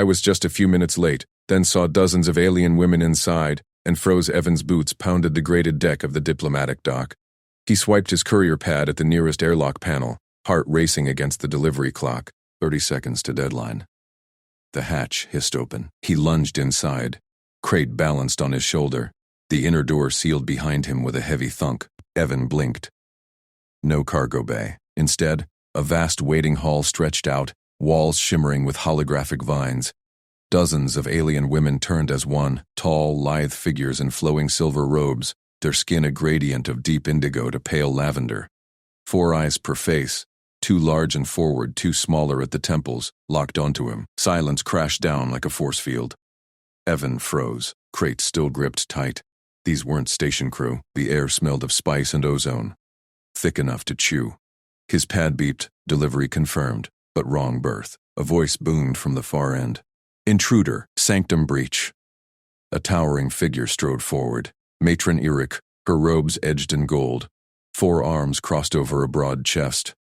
I was just a few minutes late, then saw dozens of alien women inside, and froze. Evan's boots pounded the grated deck of the diplomatic dock. He swiped his courier pad at the nearest airlock panel, heart racing against the delivery clock. 30 seconds to deadline. The hatch hissed open. He lunged inside. Crate balanced on his shoulder. The inner door sealed behind him with a heavy thunk. Evan blinked. No cargo bay. Instead, a vast waiting hall stretched out, walls shimmering with holographic vines. Dozens of alien women turned as one, tall, lithe figures in flowing silver robes, their skin a gradient of deep indigo to pale lavender. 4 eyes per face, 2 large and forward, 2 smaller at the temples, locked onto him. Silence crashed down like a force field. Evan froze. Crate still gripped tight. These weren't station crew. The air smelled of spice and ozone. Thick enough to chew. His pad beeped, delivery confirmed, but wrong berth. A voice boomed from the far end. Intruder, sanctum breach. A towering figure strode forward. Matron Eric, her robes edged in gold. 4 arms crossed over a broad chest.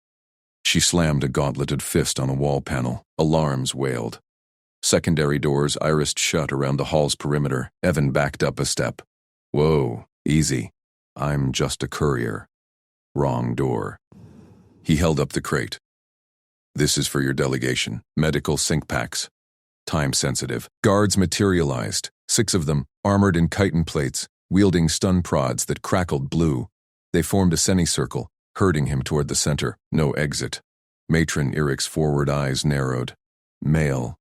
She slammed a gauntleted fist on a wall panel. Alarms wailed. Secondary doors irised shut around the hall's perimeter. Evan backed up a step. Whoa, easy. I'm just a courier. Wrong door. He held up the crate. This is for your delegation. Medical sync packs. Time sensitive. Guards materialized. 6 of them, armored in chitin plates, wielding stun prods that crackled blue. They formed a semicircle, herding him toward the center. No exit. Matron Eric's forward eyes narrowed. Male.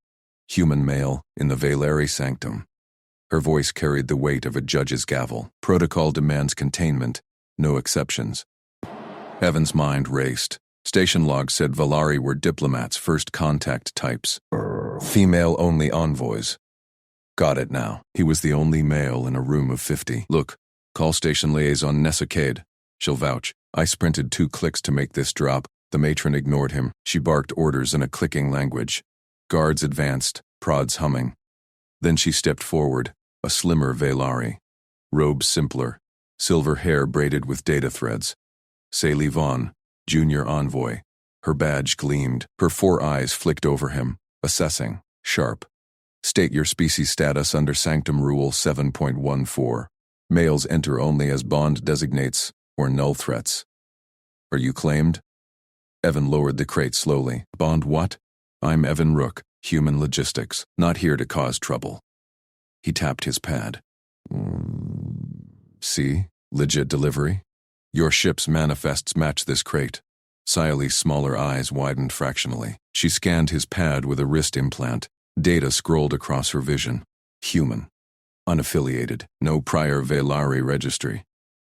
Human male in the Valeri sanctum. Her voice carried the weight of a judge's gavel. Protocol demands containment. No exceptions. Evan's mind raced. Station log said Valari were diplomats' first contact types. Female-only envoys. Got it now. He was the only male in a room of 50. Look, call station liaison Nessa Cade. She'll vouch. I sprinted 2 clicks to make this drop. The matron ignored him. She barked orders in a clicking language. Guards advanced, prods humming. Then she stepped forward, a slimmer Valari. Robe simpler, silver hair braided with data threads. Saley Vaughn, junior envoy. Her badge gleamed. Her 4 eyes flicked over him, assessing, sharp. State your species status under Sanctum Rule 7.14. Males enter only as bond designates or null threats. Are you claimed? Evan lowered the crate slowly. Bond what? I'm Evan Rook, human logistics, not here to cause trouble. He tapped his pad. See? Legit delivery? Your ship's manifests match this crate. Siley's smaller eyes widened fractionally. She scanned his pad with a wrist implant. Data scrolled across her vision. Human. Unaffiliated. No prior Valari registry.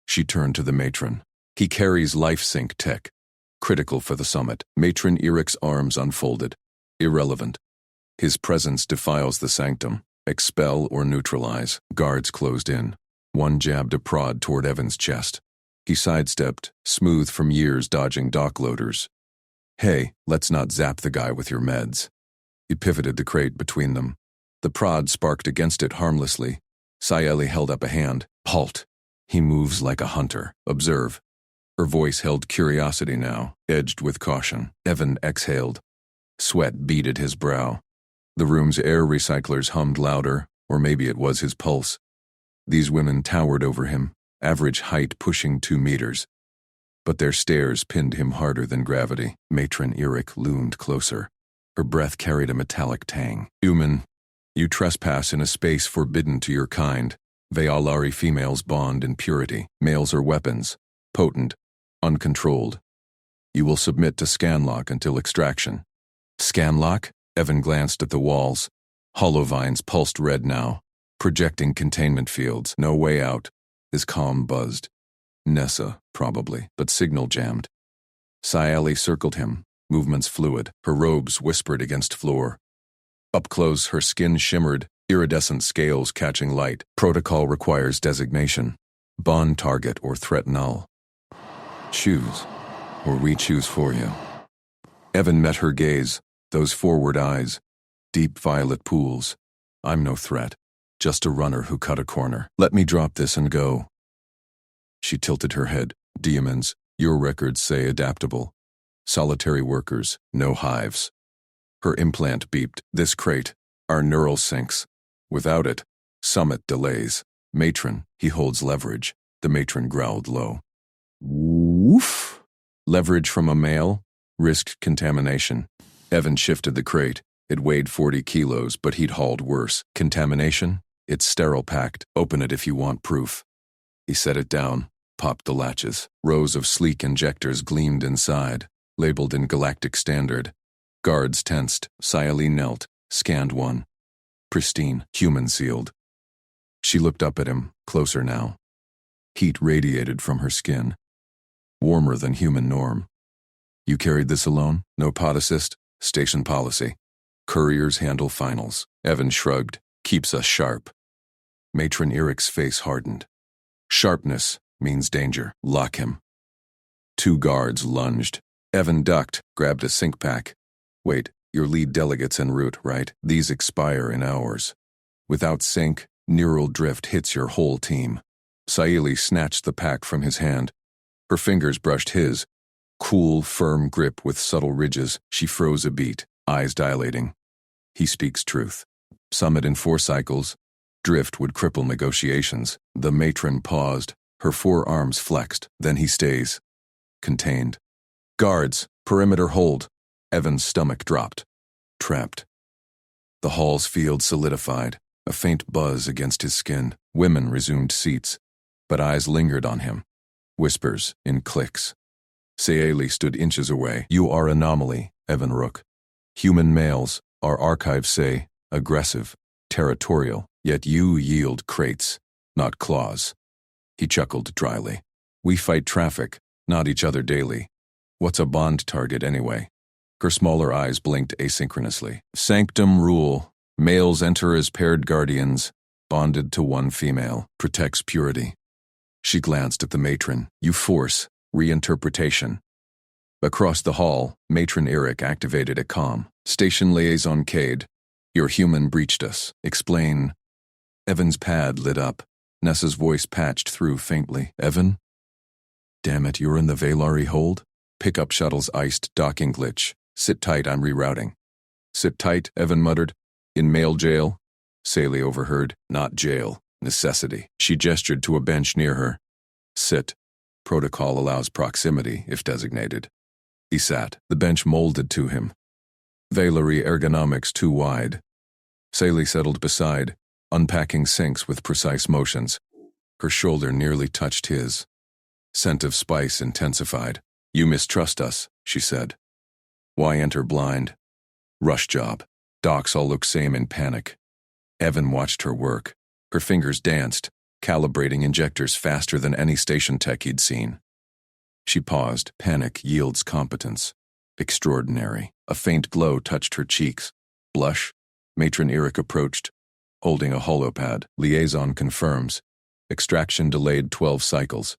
She turned to the matron. He carries life-sync tech. Critical for the summit. Matron Eric's arms unfolded. Irrelevant. His presence defiles the sanctum. Expel or neutralize. Guards closed in. One jabbed a prod toward Evan's chest. He sidestepped, smooth from years dodging dock loaders. Hey, let's not zap the guy with your meds. He pivoted the crate between them. The prod sparked against it harmlessly. Sayeli held up a hand. Halt. He moves like a hunter. Observe. Her voice held curiosity now, edged with caution. Evan exhaled. Sweat beaded his brow. The room's air recyclers hummed louder, or maybe it was his pulse. These women towered over him, average height pushing 2 meters. But their stares pinned him harder than gravity. Matron Eric loomed closer. Her breath carried a metallic tang. Human, you trespass in a space forbidden to your kind. Valari females bond in purity. Males are weapons. Potent. Uncontrolled. You will submit to scanlock until extraction. Scanlock? Evan glanced at the walls. Holovines pulsed red now, projecting containment fields. No way out. His comm buzzed. Nessa, probably, but signal jammed. Sayeli circled him, movements fluid. Her robes whispered against floor. Up close, her skin shimmered, iridescent scales catching light. Protocol requires designation. Bond target or threat null. Choose, or we choose for you. Evan met her gaze, those forward eyes, deep violet pools. I'm no threat, just a runner who cut a corner. Let me drop this and go. She tilted her head. Demons, your records say adaptable. Solitary workers, no hives. Her implant beeped. This crate, Our neural syncs. Without it, summit delays. Matron, he holds leverage. The matron growled low. Woof! Leverage from a male? Risked contamination. Evan shifted the crate. It weighed 40 kilos, but he'd hauled worse. Contamination? It's sterile-packed. Open it if you want proof. He set it down, popped the latches. Rows of sleek injectors gleamed inside, labeled in Galactic Standard. Guards tensed. Sayali knelt, scanned one. Pristine, human-sealed. She looked up at him, closer now. Heat radiated from her skin. Warmer than human norm. You carried this alone? No pod assist? Station policy. Couriers handle finals. Evan shrugged. Keeps us sharp. Matron Eric's face hardened. Sharpness means danger. Lock him. 2 guards lunged. Evan ducked, grabbed a sync pack. Wait, your lead delegate's en route, right? These expire in hours. Without sync, neural drift hits your whole team. Sayali snatched the pack from his hand. Her fingers brushed his. Cool, firm grip with subtle ridges. She froze a beat, eyes dilating. He speaks truth. Summit in 4 cycles. Drift would cripple negotiations. The matron paused, her forearms flexed. Then he stays. Contained. Guards, perimeter hold. Evan's stomach dropped. Trapped. The hall's field solidified, a faint buzz against his skin. Women resumed seats, but eyes lingered on him. Whispers in clicks. Sayali stood inches away. You are anomaly, Evan Rook. Human males, our archives say, aggressive, territorial, yet you yield crates, not claws. He chuckled dryly. We fight traffic, not each other daily. What's a bond target anyway? Her smaller eyes blinked asynchronously. Sanctum rule. Males enter as paired guardians, bonded to one female, protects purity. She glanced at the matron. You force reinterpretation. Across the hall, Matron Eric activated a comm. Station liaison Cade. Your human breached us. Explain. Evan's pad lit up. Nessa's voice patched through faintly. Evan? Damn it, you're in the Valari hold? Pickup shuttle's iced docking glitch. Sit tight, I'm rerouting. Sit tight, Evan muttered. In male jail? Sayali overheard. Not jail. Necessity. She gestured to a bench near her. Sit. Protocol allows proximity, if designated. He sat. The bench molded to him. Valari ergonomics too wide. Sayali settled beside, unpacking sinks with precise motions. Her shoulder nearly touched his. Scent of spice intensified. You mistrust us, she said. Why enter blind? Rush job. Docs all look same in panic. Evan watched her work. Her fingers danced, calibrating injectors faster than any station tech he'd seen. She paused. Panic yields competence. Extraordinary. A faint glow touched her cheeks. Blush? Matron Eric approached, holding a holopad. Liaison confirms. Extraction delayed 12 cycles.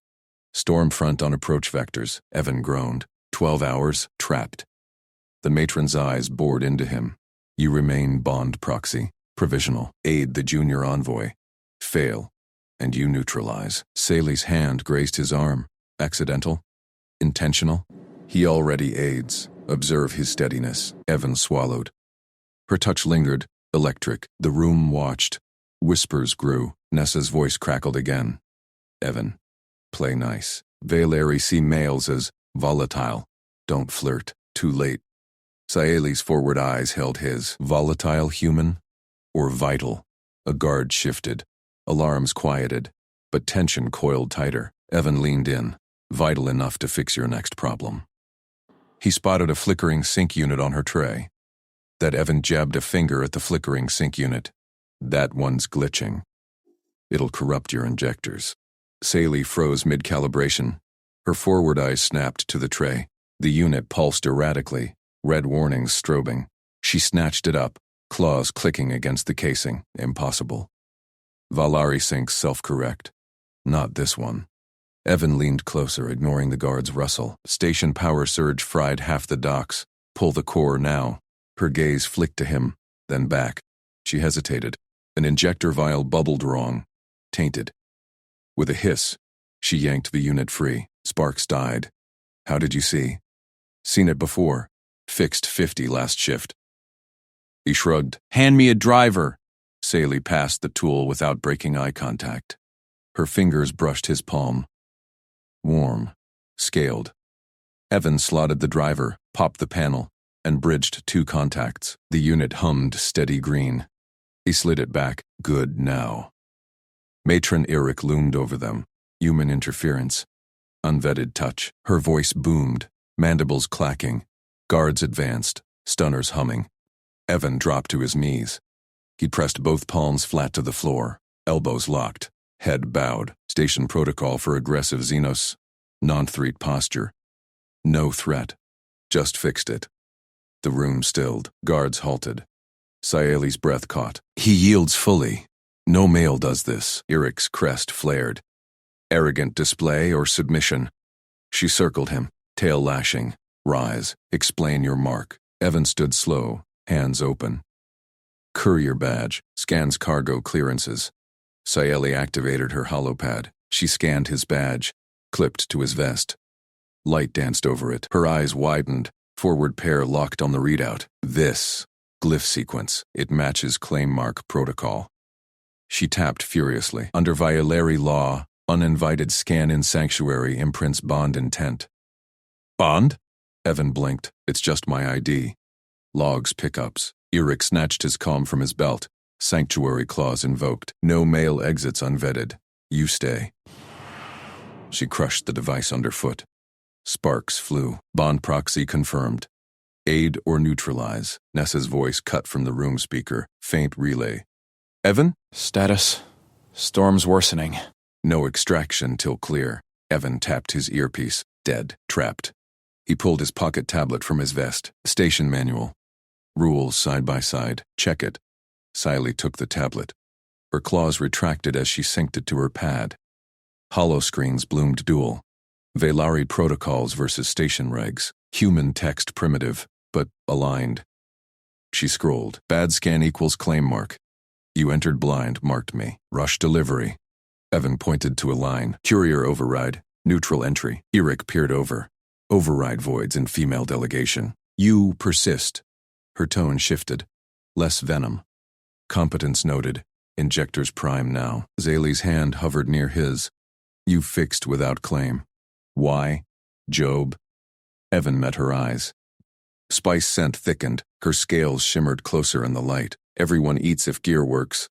Storm front on approach vectors. Evan groaned. 12 hours, trapped. The matron's eyes bored into him. You remain bond proxy. Provisional. Aid the junior envoy. Fail. And you neutralize. Sayali's hand grazed his arm. Accidental? Intentional? He already aids. Observe his steadiness. Evan swallowed. Her touch lingered. Electric. The room watched. Whispers grew. Nessa's voice crackled again. Evan. Play nice. Valari see males as volatile. Don't flirt. Too late. Sayali's forward eyes held his. Volatile human? Or vital? A guard shifted. Alarms quieted, but tension coiled tighter. Evan leaned in. Vital enough to fix your next problem. He spotted a flickering sync unit on her tray. That Evan jabbed a finger at the flickering sync unit. That one's glitching. It'll corrupt your injectors. Sayali froze mid-calibration. Her forward eyes snapped to the tray. The unit pulsed erratically, red warnings strobing. She snatched it up, claws clicking against the casing. Impossible. Valari syncs self-correct. Not this one. Evan leaned closer, ignoring the guard's rustle. Station power surge fried half the docks. Pull the core now. Her gaze flicked to him, then back. She hesitated. An injector vial bubbled wrong. Tainted. With a hiss, she yanked the unit free. Sparks died. How did you see? Seen it before. Fixed 50 last shift. He shrugged. Hand me a driver. Saley passed the tool without breaking eye contact. Her fingers brushed his palm. Warm. Scaled. Evan slotted the driver, popped the panel, and bridged 2 contacts. The unit hummed steady green. He slid it back. Good now. Matron Eric loomed over them. Human interference. Unvetted touch. Her voice boomed, mandibles clacking. Guards advanced, stunners humming. Evan dropped to his knees. He pressed both palms flat to the floor, elbows locked, head bowed. Station protocol for aggressive Xenos. Non-threat posture. No threat. Just fixed it. The room stilled. Guards halted. Saeli's breath caught. He yields fully. No male does this. Eric's crest flared. Arrogant display or submission? She circled him, tail lashing. Rise. Explain your mark. Evan stood slow, hands open. Courier badge. Scans cargo clearances. Saeli activated her holopad. She scanned his badge, clipped to his vest. Light danced over it. Her eyes widened. Forward pair locked on the readout. This. Glyph sequence. It matches claim mark protocol. She tapped furiously. Under Violari law, uninvited scan in sanctuary imprints bond intent. Bond? Evan blinked. It's just my ID. Logs pickups. Eric snatched his comm from his belt. Sanctuary clause invoked. No male exits unvetted. You stay. She crushed the device underfoot. Sparks flew. Bond proxy confirmed. Aid or neutralize. Nessa's voice cut from the room speaker. Faint relay. Evan? Status. Storm's worsening. No extraction till clear. Evan tapped his earpiece. Dead. Trapped. He pulled his pocket tablet from his vest. Station manual. Rules side by side. Check it. Saeli took the tablet. Her claws retracted as she synced it to her pad. Holoscreens bloomed dual. Velari protocols versus station regs. Human text primitive, but aligned. She scrolled. Bad scan equals claim mark. You entered blind, marked me. Rush delivery. Evan pointed to a line. Courier override. Neutral entry. Eric peered over. Override voids in female delegation. You persist. Her tone shifted. Less venom. Competence noted. Injectors prime now. Zaylee's hand hovered near his. You fixed without claim. Why? Job? Evan met her eyes. Spice scent thickened. Her scales shimmered closer in the light. Everyone eats if gear works.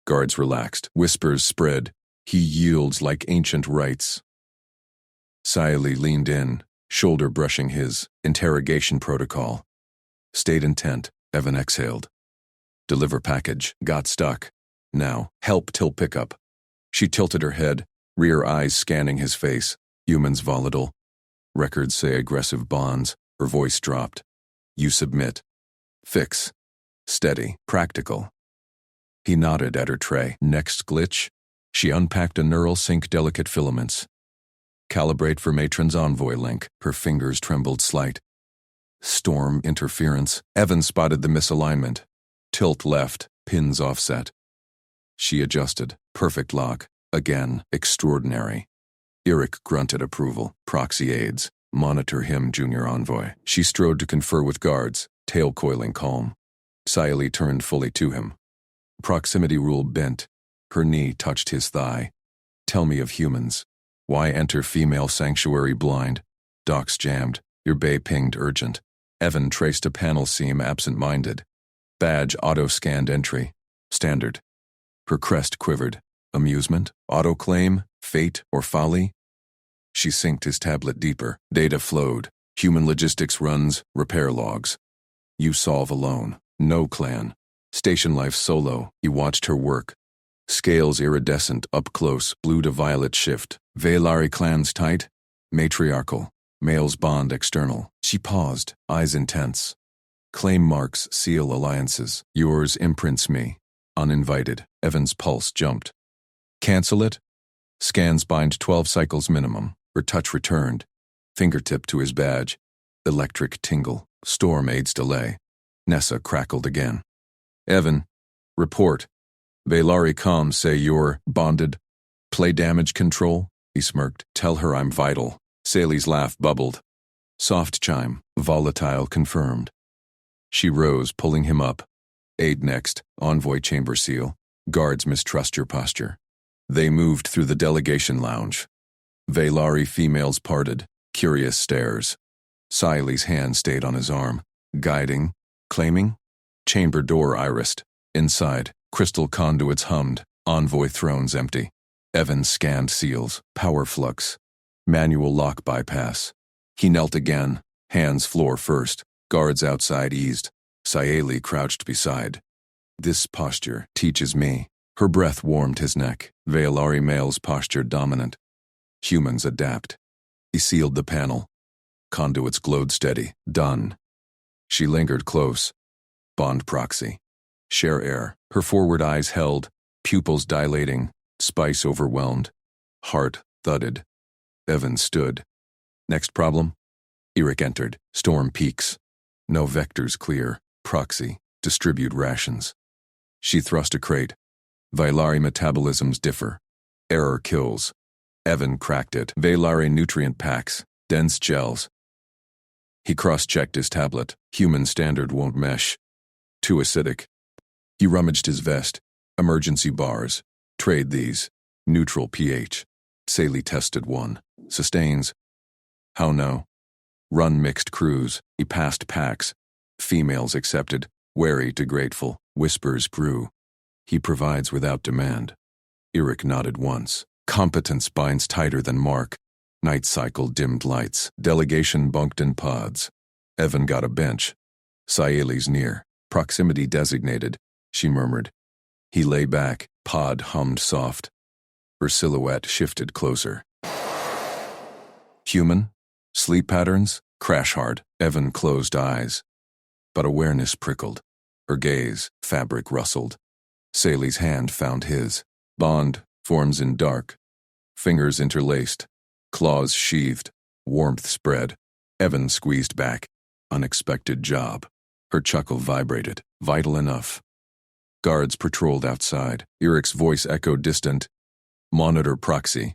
Guards relaxed. Whispers spread. He yields like ancient rites. Saeli leaned in, shoulder brushing his. Interrogation protocol. Stayed intent. Evan exhaled. Deliver package. Got stuck. Now, help till pickup. She tilted her head, rear eyes scanning his face. Humans volatile. Records say aggressive bonds. Her voice dropped. You submit. Fix. Steady. Practical. He nodded at her tray. Next glitch? She unpacked a neural sync delicate filaments. Calibrate for matron's envoy link. Her fingers trembled slight. Storm interference. Evan spotted the misalignment. Tilt left. Pins offset. She adjusted. Perfect lock. Again. Extraordinary. Eric grunted approval. Proxy aids. Monitor him, junior envoy. She strode to confer with guards, tail coiling calm. Saeli turned fully to him. Proximity rule bent. Her knee touched his thigh. Tell me of humans. Why enter female sanctuary blind? Docks jammed. Your bay pinged urgent. Evan traced a panel seam absent-minded. Badge auto-scanned entry. Standard. Her crest quivered. Amusement? Auto-claim? Fate or folly? She synced his tablet deeper. Data flowed. Human logistics runs, repair logs. You solve alone. No clan. Station life solo. He watched her work. Scales iridescent, up close, blue to violet shift. Velari clans tight. Matriarchal. Males bond external. She paused, eyes intense. Claim marks seal alliances. Yours imprints me. Uninvited. Evan's pulse jumped. Cancel it? Scans bind 12 cycles minimum. Her touch returned. Fingertip to his badge. Electric tingle. Storm aids delay. Nessa crackled again. Evan, report. Velari comms say you're bonded. Play damage control? He smirked. Tell her I'm vital. Saley's laugh bubbled. Soft chime. Volatile confirmed. She rose, pulling him up. Aid next, envoy chamber seal. Guards mistrust your posture. They moved through the delegation lounge. Valari females parted, curious stares. Siley's hand stayed on his arm, guiding, claiming. Chamber door irised. Inside, crystal conduits hummed, envoy thrones empty. Evan scanned seals, power flux, manual lock bypass. He knelt again, hands floor first, guards outside eased. Sayeli crouched beside. This posture teaches me. Her breath warmed his neck. Valari male's posture dominant. Humans adapt. He sealed the panel. Conduits glowed steady. Done. She lingered close. Bond proxy. Share air. Her forward eyes held, pupils dilating, spice overwhelmed. Heart thudded. Evan stood. Next problem? Eric entered. Storm peaks. No vectors clear. Proxy. Distribute rations. She thrust a crate. Valari metabolisms differ. Error kills. Evan cracked it. Valari nutrient packs. Dense gels. He cross-checked his tablet. Human standard won't mesh. Too acidic. He rummaged his vest. Emergency bars. Trade these. Neutral pH. Saley tested one. Sustains. How no? Run mixed crews. He passed packs. Females accepted. Wary to grateful. Whispers grew. He provides without demand. Eric nodded once. Competence binds tighter than Mark. Night cycle dimmed lights. Delegation bunked in pods. Evan got a bench. Sayeli's near. Proximity designated, she murmured. He lay back. Pod hummed soft. Her silhouette shifted closer. Human? Sleep patterns? Crash hard. Evan closed eyes. But awareness prickled. Her gaze, fabric rustled. Saley's hand found his. Bond, forms in dark. Fingers interlaced. Claws sheathed. Warmth spread. Evan squeezed back. Unexpected job. Her chuckle vibrated. Vital enough. Guards patrolled outside. Eric's voice echoed distant. Monitor proxy.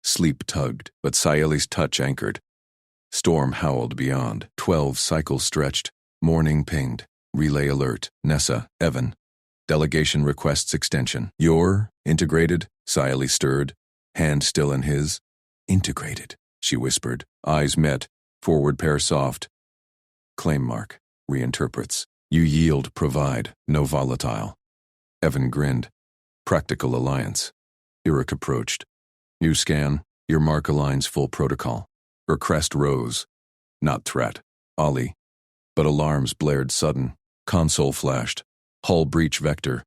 Sleep tugged, but Sayeli's touch anchored. Storm howled beyond. 12 cycles stretched. Morning pinged. Relay alert. Nessa, Evan. Delegation requests extension. You're integrated? Sayeli stirred. Hand still in his. Integrated, she whispered. Eyes met. Forward pair soft. Claim mark. Reinterprets. You yield, provide. No volatile. Evan grinned. Practical alliance. Eric approached. You scan. Your mark aligns full protocol. Her crest rose. Not threat. Ollie. But alarms blared sudden. Console flashed. Hull breach vector.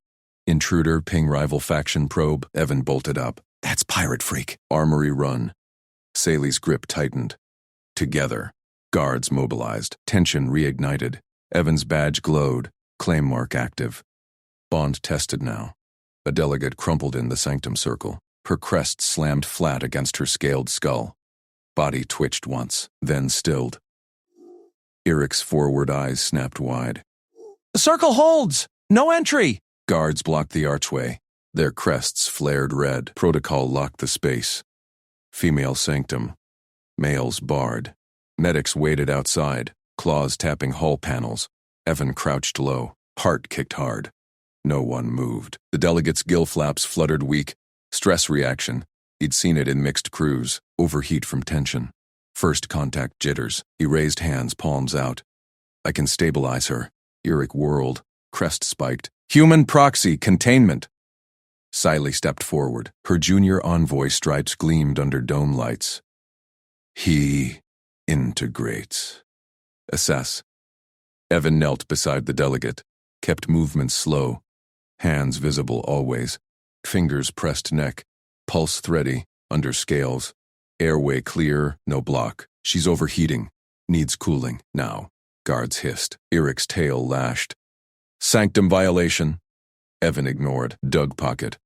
Intruder ping rival faction probe. Evan bolted up. That's pirate freak. Armory run. Saley's grip tightened. Together. Guards mobilized. Tension reignited. Evan's badge glowed. Claim mark active. Bond tested now. A delegate crumpled in the sanctum circle. Her crest slammed flat against her scaled skull. Body twitched once, then stilled. Eric's forward eyes snapped wide. The circle holds! No entry! Guards blocked the archway. Their crests flared red. Protocol locked the space. Female sanctum. Males barred. Medics waited outside, claws tapping hull panels. Evan crouched low. Heart kicked hard. No one moved. The delegate's gill flaps fluttered weak. Stress reaction. He'd seen it in mixed crews. Overheat from tension. First contact jitters. He raised hands, palms out. I can stabilize her. Eric whirled. Crest spiked. Human proxy, containment. Siley stepped forward. Her junior envoy stripes gleamed under dome lights. He integrates. Assess. Evan knelt beside the delegate. Kept movements slow. Hands visible always. Fingers pressed neck. Pulse thready, under scales. Airway clear, no block. She's overheating. Needs cooling, now. Guards hissed. Eric's tail lashed. Sanctum violation. Evan ignored. Dug pocket.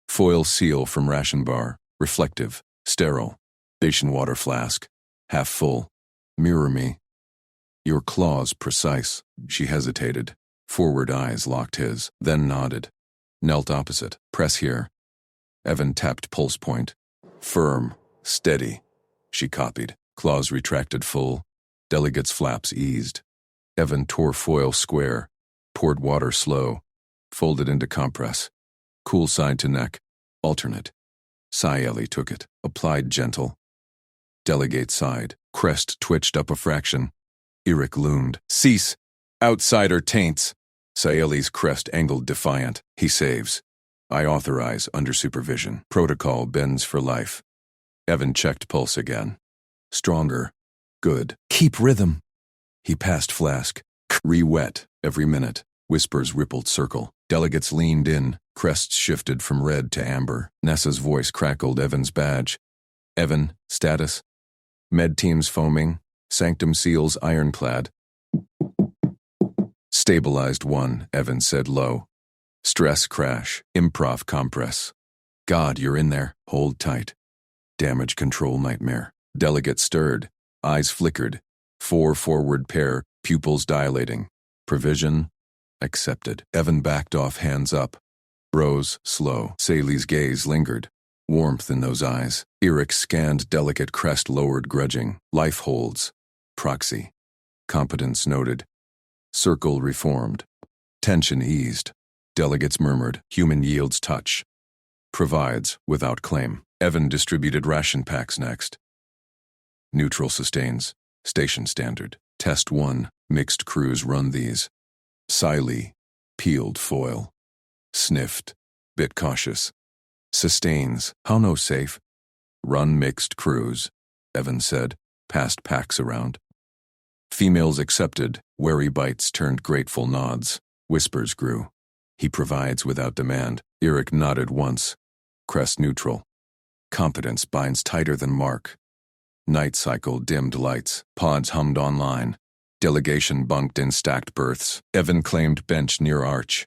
Foil seal from ration bar. Reflective. Sterile. Station water flask. Half full. Mirror me. Your claws precise. She hesitated. Forward eyes locked his, then nodded. Knelt opposite. Press here. Evan tapped pulse point. Firm. Steady. She copied. Claws retracted full. Delegate's flaps eased. Evan tore foil square. Poured water slow. Folded into compress. Cool side to neck. Alternate. Sci took it. Applied gentle. Delegate side. Crest twitched up a fraction. Eric loomed. Cease! Outsider taints! Sci crest angled defiant. He saves. I authorize under supervision. Protocol bends for life. Evan checked pulse again. Stronger. Good. Keep rhythm. He passed flask. Re-wet every minute. Whispers rippled circle. Delegates leaned in. Crests shifted from red to amber. Nessa's voice crackled Evan's badge. Evan, status. Med teams foaming. Sanctum seals ironclad. Stabilized one, Evan said low. Stress crash. Improv compress. God, you're in there. Hold tight. Damage control nightmare. Delegate stirred. Eyes flickered. 4 forward pair. Pupils dilating. Provision. Accepted. Evan backed off, hands up. Rose, slow. Sally's gaze lingered. Warmth in those eyes. Eric scanned delicate crest lowered grudging. Life holds. Proxy. Competence noted. Circle reformed. Tension eased. Delegates murmured. Human yields touch. Provides, without claim. Evan distributed ration packs next. Neutral sustains. Station standard. Test 1. Mixed crews run these. Sci peeled foil. Sniffed. Bit cautious. Sustains. How no safe? Run mixed crews, Evan said. Passed packs around. Females accepted. Wary bites turned grateful nods. Whispers grew. He provides without demand. Eric nodded once. Crest neutral. Competence binds tighter than mark. Night cycle dimmed lights. Pods hummed online. Delegation bunked in stacked berths. Evan claimed bench near arch.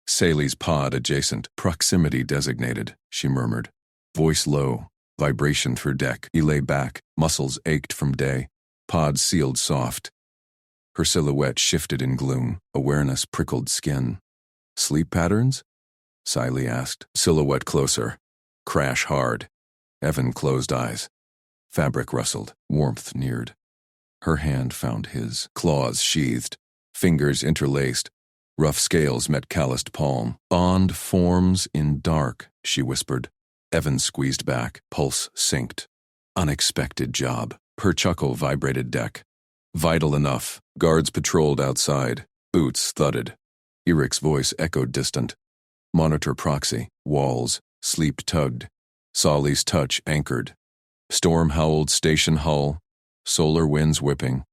Sally's pod adjacent. Proximity designated, she murmured. Voice low. Vibration through deck. He lay back. Muscles ached from day. Pod sealed soft. Her silhouette shifted in gloom. Awareness prickled skin. Sleep patterns? Sally asked. Silhouette closer. Crash hard. Evan closed eyes. Fabric rustled. Warmth neared. Her hand found his. Claws sheathed. Fingers interlaced. Rough scales met calloused palm. Bond forms in dark, she whispered. Evan squeezed back. Pulse synced. Unexpected job. Her chuckle vibrated deck. Vital enough. Guards patrolled outside. Boots thudded. Eric's voice echoed distant. Monitor proxy. Walls. Sleep tugged. Solly's touch anchored. Storm howled station hull. Solar winds whipping.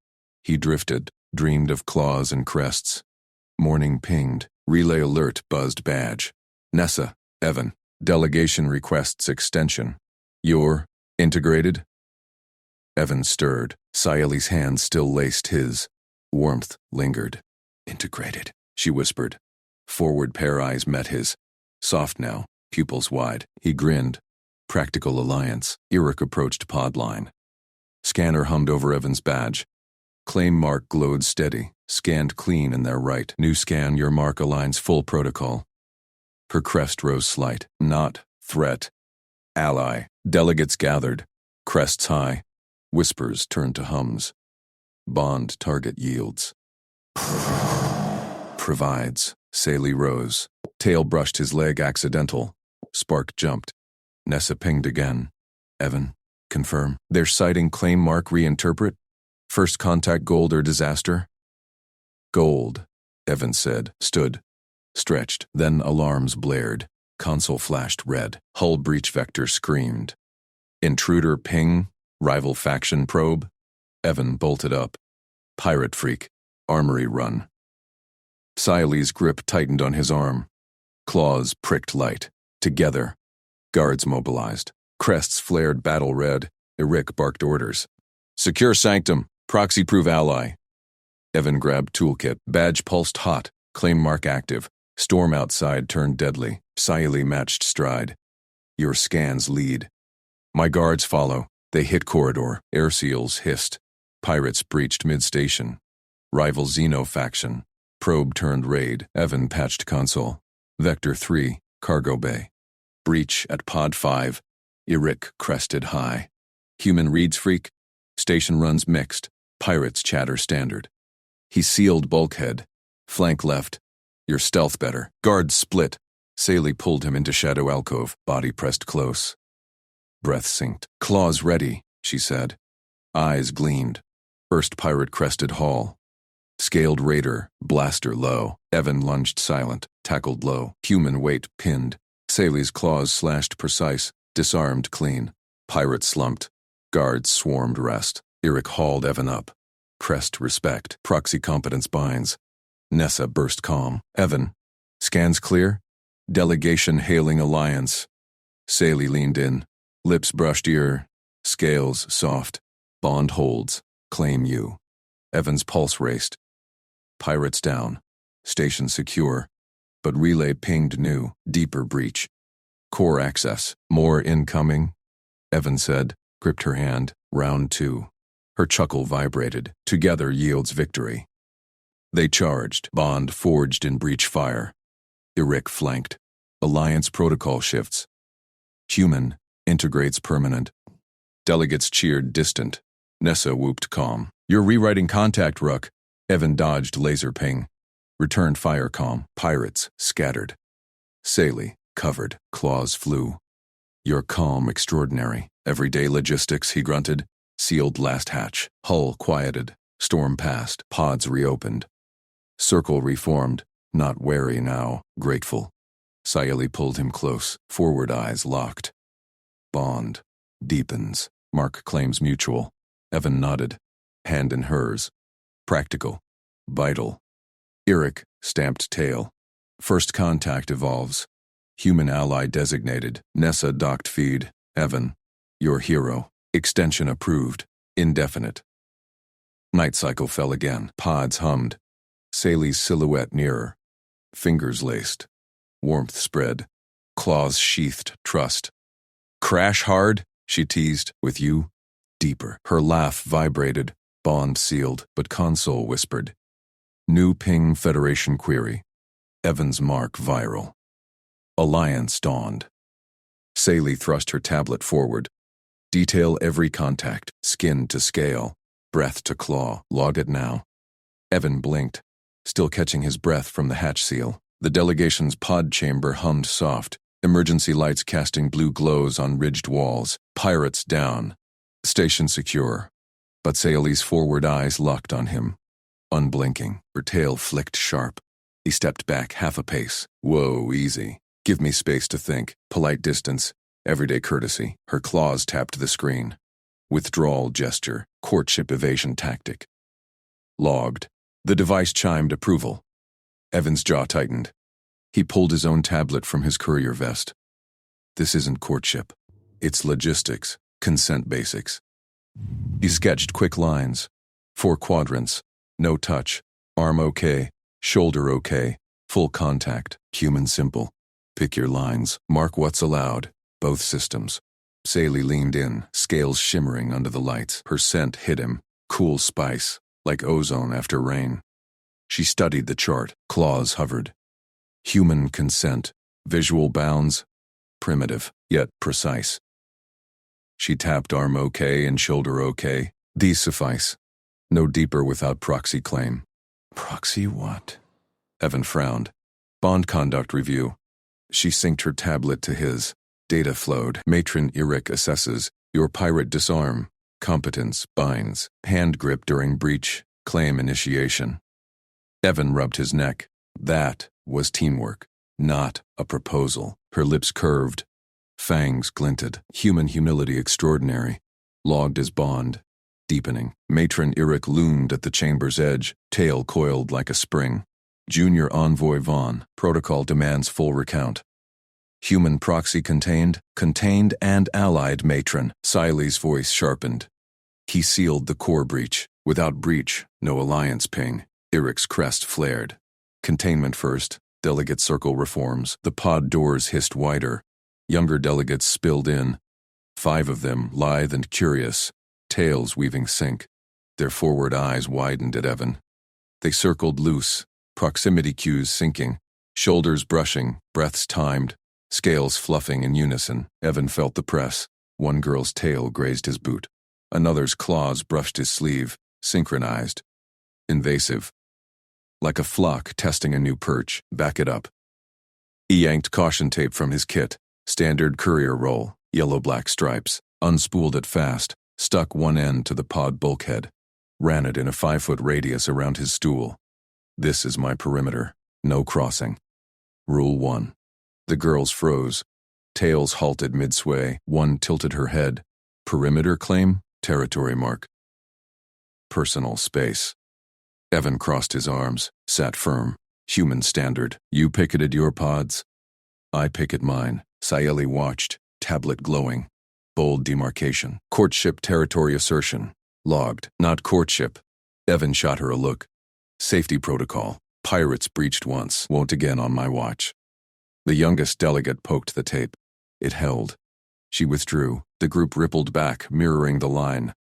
He drifted. Dreamed of claws and crests. Morning pinged. Relay alert buzzed badge. Nessa. Evan. Delegation requests extension. You're integrated? Evan stirred. Sciely's hand still laced his. Warmth lingered. Integrated, she whispered. Forward pair eyes met his. Soft now, pupils wide. He grinned. Practical alliance. Eric approached pod line. Scanner hummed over Evan's badge. Claim mark glowed steady. Scanned clean in their right. New scan, your mark aligns full protocol. Her crest rose slight. Not threat. Ally. Delegates gathered. Crests high. Whispers turned to hums. Bond target yields. Provides. Sally rose. Tail brushed his leg accidental. Spark jumped. Nessa pinged again. Evan, confirm. They're citing claim mark reinterpret? First contact gold or disaster? Gold, Evan said. Stood. Stretched. Then alarms blared. Console flashed red. Hull breach vector screamed. Intruder ping. Rival faction probe. Evan bolted up. Pirate freak. Armory run. Sciely's grip tightened on his arm. Claws pricked light. Together. Guards mobilized. Crests flared battle red. Eric barked orders. Secure sanctum. Proxy prove ally. Evan grabbed toolkit. Badge pulsed hot. Claim mark active. Storm outside turned deadly. Sciely matched stride. Your scans lead. My guards follow. They hit corridor. Air seals hissed. Pirates breached mid-station. Rival Xeno faction. Probe turned raid. Evan patched console. Vector 3, cargo bay. Breach at pod 5. Eric crested high. Human reads freak. Station runs mixed. Pirates chatter standard. He sealed bulkhead. Flank left. Your stealth better. Guards split. Saley pulled him into shadow alcove, body pressed close. Breath synced. Claws ready, she said. Eyes gleamed. First pirate crested Hall. Scaled raider, blaster low. Evan lunged silent, tackled low. Human weight pinned. Saley's claws slashed precise, disarmed clean. Pirate slumped. Guards swarmed rest. Eric hauled Evan up. Pressed respect. Proxy competence binds. Nessa burst calm. Evan. Scans clear? Delegation hailing alliance. Saley leaned in. Lips brushed ear. Scales soft. Bond holds. Claim you. Evan's pulse raced. Pirates down. Station secure. But relay pinged new, deeper breach. Core access. More incoming. Evan said, gripped her hand. Round 2. Her chuckle vibrated. Together yields victory. They charged. Bond forged in breach fire. Eric flanked. Alliance protocol shifts. Human integrates permanent. Delegates cheered distant. Nessa whooped calm. You're rewriting contact, Rook. Evan dodged laser ping. Returned fire calm. Pirates scattered. Saley covered. Claws flew. You're calm extraordinary. Everyday logistics, he grunted. Sealed last hatch. Hull quieted. Storm passed. Pods reopened. Circle reformed. Not wary now. Grateful. Saley pulled him close. Forward eyes locked. Bond deepens. Mark claims mutual. Evan nodded. Hand in hers. Practical. Vital. Eric stamped tail. First contact evolves. Human ally designated. Nessa docked feed. Evan. Your hero. Extension approved. Indefinite. Night cycle fell again. Pods hummed. Saley's silhouette nearer. Fingers laced. Warmth spread. Claws sheathed. Trust. Crash hard, she teased. With you? Deeper. Her laugh vibrated. Bond sealed, but console whispered. New ping Federation query. Evan's mark viral. Alliance dawned. Saley thrust her tablet forward. Detail every contact. Skin to scale. Breath to claw. Log it now. Evan blinked, still catching his breath from the hatch seal. The delegation's pod chamber hummed soft. Emergency lights casting blue glows on ridged walls. Pirates down. Station secure. But Saley's forward eyes locked on him. Unblinking, her tail flicked sharp. He stepped back half a pace. Whoa, easy. Give me space to think. Polite distance. Everyday courtesy. Her claws tapped the screen. Withdrawal gesture. Courtship evasion tactic. Logged. The device chimed approval. Evan's jaw tightened. He pulled his own tablet from his courier vest. This isn't courtship. It's logistics. Consent basics. He sketched quick lines. 4 quadrants. No touch. Arm okay. Shoulder okay. Full contact. Human simple. Pick your lines. Mark what's allowed. Both systems. Saley leaned in, scales shimmering under the lights. Her scent hit him. Cool spice, like ozone after rain. She studied the chart. Claws hovered. Human consent. Visual bounds. Primitive, yet precise. She tapped arm okay and shoulder okay. These suffice. No deeper without proxy claim. Proxy what? Evan frowned. Bond conduct review. She synced her tablet to his. Data flowed. Matron Eric assesses. Your pirate disarm. Competence binds. Hand grip during breach. Claim initiation. Evan rubbed his neck. That was teamwork, not a proposal. Her lips curved. Fangs glinted. Human humility extraordinary. Logged as bond. Deepening. Matron Eric loomed at the chamber's edge, tail coiled like a spring. Junior Envoy Vaughn. Protocol demands full recount. Human proxy contained and allied matron. Saley's voice sharpened. He sealed the core breach. Without breach, no alliance ping. Eric's crest flared. Containment first. Delegate circle reforms. The pod doors hissed wider. Younger delegates spilled in. 5 of them, lithe and curious, tails weaving sync. Their forward eyes widened at Evan. They circled loose, proximity cues syncing, shoulders brushing, breaths timed, scales fluffing in unison. Evan felt the press. One girl's tail grazed his boot. Another's claws brushed his sleeve, synchronized. Invasive. like a flock testing a new perch. Back it up. He yanked caution tape from his kit. Standard courier roll, yellow-black stripes. Unspooled it fast, stuck one end to the pod bulkhead. Ran it in a 5-foot radius around his stool. This is my perimeter. No crossing. Rule 1. The girls froze. Tails halted mid-sway. One tilted her head. Perimeter claim, territory mark. Personal space. Evan crossed his arms, sat firm. Human standard. You picketed your pods. I picket mine. Saeli watched, tablet glowing. Bold demarcation. Courtship territory assertion. Logged, not courtship. Evan shot her a look. Safety protocol. Pirates breached once, won't again on my watch. The youngest delegate poked the tape. It held. She withdrew. The group rippled back, mirroring the line.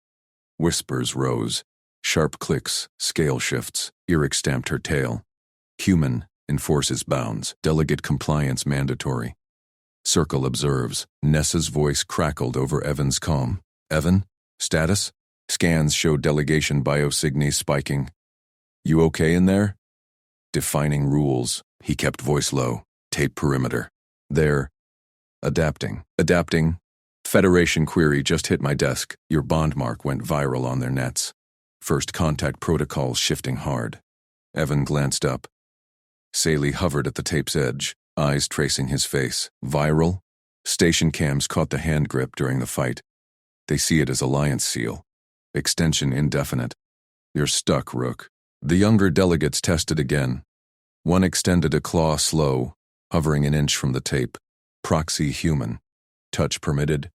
Whispers rose. Sharp clicks, scale shifts. Eric stamped her tail. Human, enforces bounds. Delegate compliance mandatory. Circle observes. Nessa's voice crackled over Evan's comm. Evan? Status? Scans show delegation biosigny spiking. You okay in there? Defining rules. He kept voice low. Tape perimeter. There. Adapting. Federation query just hit my desk. Your bond mark went viral on their nets. First contact protocols shifting hard. Evan glanced up. Saeli hovered at the tape's edge, eyes tracing his face. Viral? Station cams caught the hand grip during the fight. They see it as Alliance seal. Extension indefinite. You're stuck, Rook. The younger delegates tested again. One extended a claw slow, hovering an inch from the tape. Proxy human. Touch permitted?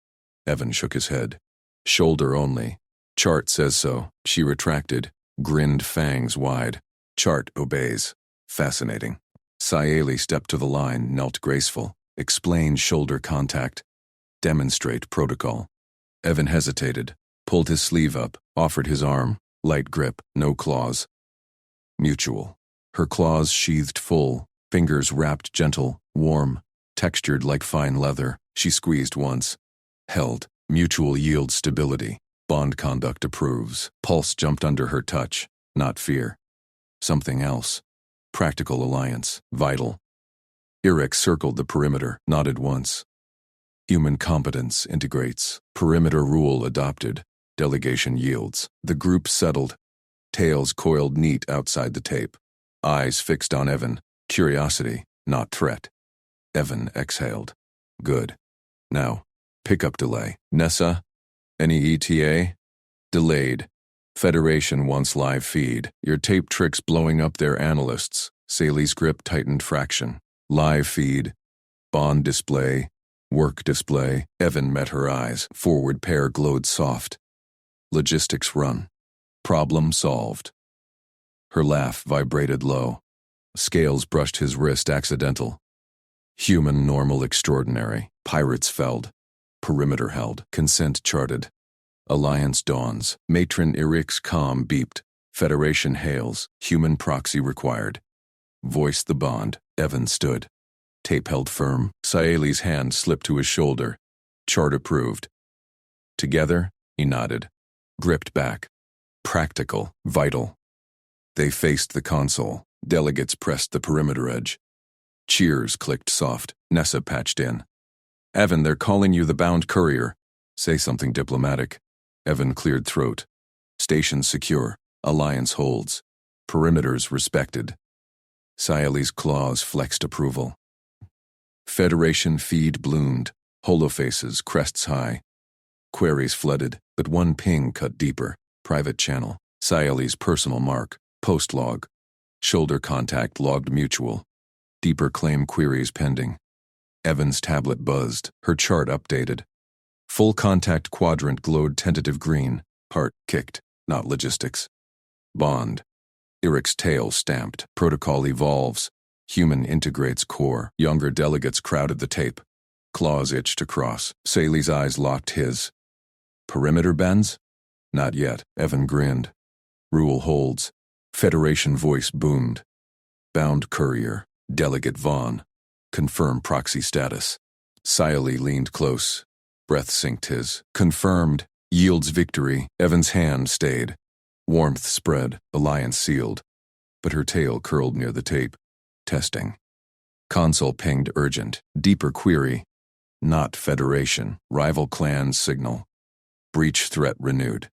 Evan shook his head. Shoulder only. Chart says so. She retracted, grinned fangs wide. Chart obeys. Fascinating. Saeli stepped to the line, knelt graceful. Explained shoulder contact. Demonstrate protocol. Evan hesitated, pulled his sleeve up, offered his arm. Light grip, no claws. Mutual. Her claws sheathed full, fingers wrapped gentle, warm, textured like fine leather. She squeezed once. Held. Mutual yields stability. Bond conduct approves. Pulse jumped under her touch. Not fear. Something else. Practical alliance. Vital. Eric circled the perimeter, nodded once. Human competence integrates. Perimeter rule adopted. Delegation yields. The group settled. Tails coiled neat outside the tape. Eyes fixed on Evan. Curiosity, not threat. Evan exhaled. Good. Now, pickup delay. Nessa? Any ETA? Delayed. Federation wants live feed. Your tape tricks blowing up their analysts. Saeli's grip tightened fraction. Live feed. Bond display. Work display. Evan met her eyes. Forward pair glowed soft. Logistics run. Problem solved. Her laugh vibrated low. Scales brushed his wrist accidental. Human normal extraordinary. Pirates felled. Perimeter held. Consent charted. Alliance dawns. Matron Eric's comm beeped. Federation hails. Human proxy required. Voice the bond. Evan stood. Tape held firm. Saeli's hand slipped to his shoulder. Chart approved. Together, he nodded. Gripped back. Practical. Vital. They faced the console. Delegates pressed the perimeter edge. Cheers clicked soft. Nessa patched in. Evan, they're calling you the bound courier. Say something diplomatic. Evan cleared throat. Station secure. Alliance holds. Perimeters respected. Saeli's claws flexed approval. Federation feed bloomed. Holofaces, crests high. Queries flooded, but one ping cut deeper. Private channel. Saeli's personal mark. Post log. Shoulder contact logged mutual. Deeper claim queries pending. Evan's tablet buzzed. Her chart updated. Full contact quadrant glowed tentative green. Heart kicked, not logistics. Bond. Eric's tail stamped. Protocol evolves. Human integrates core. Younger delegates crowded the tape. Claws itched across. Saeli's eyes locked his. Perimeter bends? Not yet. Evan grinned. Rule holds. Federation voice boomed. Bound courier. Delegate Vaughn. Confirm proxy status. Saeli leaned close. Breath synced his. Confirmed. Yields victory. Evan's hand stayed. Warmth spread. Alliance sealed. but her tail curled near the tape. Testing. Console pinged urgent. Deeper query. Not Federation. Rival clans signal. Breach threat renewed.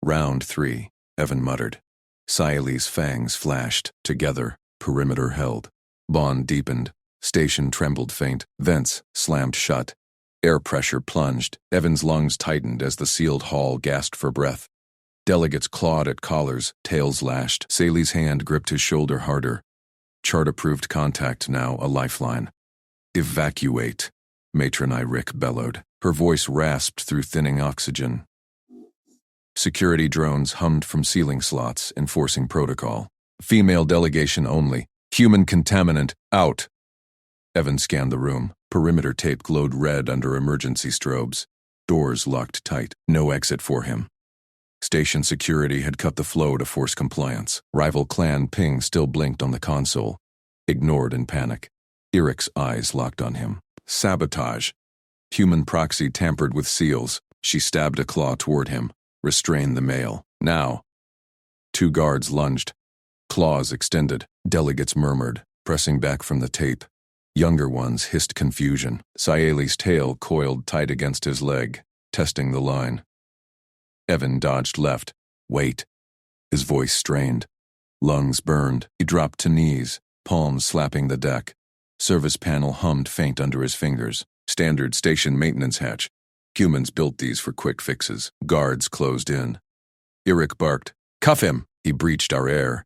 Round 3, Evan muttered. Siale's fangs flashed. Together, perimeter held. Bond deepened. Station trembled faint. Vents slammed shut. Air pressure plunged. Evan's lungs tightened as the sealed hall gasped for breath. Delegates clawed at collars, tails lashed. Sally's hand gripped his shoulder harder. Chart-approved contact now a lifeline. Evacuate, Matron Rick bellowed. Her voice rasped through thinning oxygen. Security drones hummed from ceiling slots, enforcing protocol. Female delegation only. Human contaminant, out. Evan scanned the room. Perimeter tape glowed red under emergency strobes. Doors locked tight. No exit for him. Station security had cut the flow to force compliance. Rival clan ping still blinked on the console. Ignored in panic. Eric's eyes locked on him. Sabotage. Human proxy tampered with seals. She stabbed a claw toward him. Restrained the mail. Now. 2 guards lunged. Claws extended. Delegates murmured, pressing back from the tape. Younger ones hissed confusion. Siale's tail coiled tight against his leg, testing the line. Evan dodged left. Wait. His voice strained. Lungs burned. He dropped to knees, palms slapping the deck. Service panel hummed faint under his fingers. Standard station maintenance hatch. Humans built these for quick fixes. Guards closed in. Eric barked. Cuff him! He breached our air.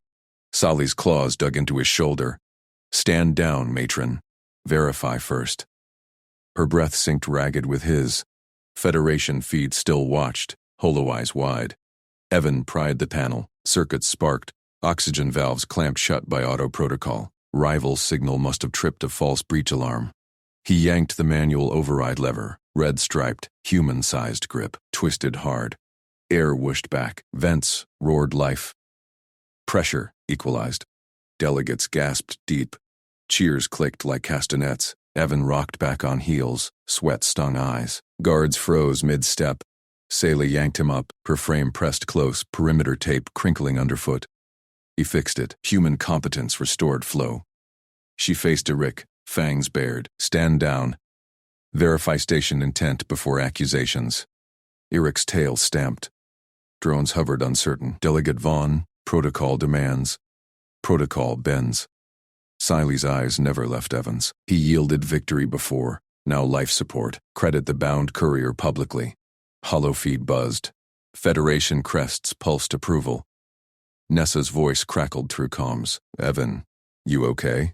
Sally's claws dug into his shoulder. Stand down, matron. Verify first. Her breath synced ragged with his. Federation feed still watched, hollow eyes wide. Evan pried the panel. Circuits sparked. Oxygen valves clamped shut by auto protocol. Rival signal must have tripped a false breach alarm. He yanked the manual override lever. Red-striped, human-sized grip, twisted hard. Air whooshed back. Vents roared life. Pressure equalized. Delegates gasped deep. Cheers clicked like castanets. Evan rocked back on heels. Sweat stung eyes. Guards froze mid-step. Sally yanked him up, her frame pressed close, perimeter tape crinkling underfoot. He fixed it. Human competence restored flow. She faced Eric, fangs bared. Stand down. Verify station intent before accusations. Eric's tail stamped. Drones hovered uncertain. Delegate Vaughn, protocol demands. Protocol bends. Siale's eyes never left Evans. He yielded victory before, now life support. Credit the bound courier publicly. Hollow feed buzzed. Federation crests pulsed approval. Nessa's voice crackled through comms. Evan, you okay?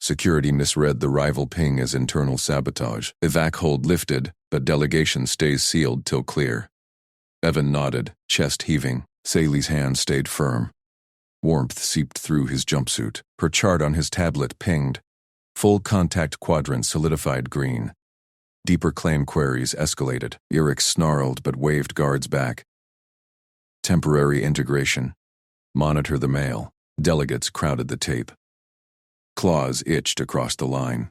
Security misread the rival ping as internal sabotage. Evac hold lifted, but delegation stays sealed till clear. Evan nodded, chest heaving. Sally's hand stayed firm. Warmth seeped through his jumpsuit. Her chart on his tablet pinged. Full contact quadrant solidified green. Deeper claim queries escalated. Eric snarled but waved guards back. Temporary integration. Monitor the mail. Delegates crowded the tape. Claws itched across the line.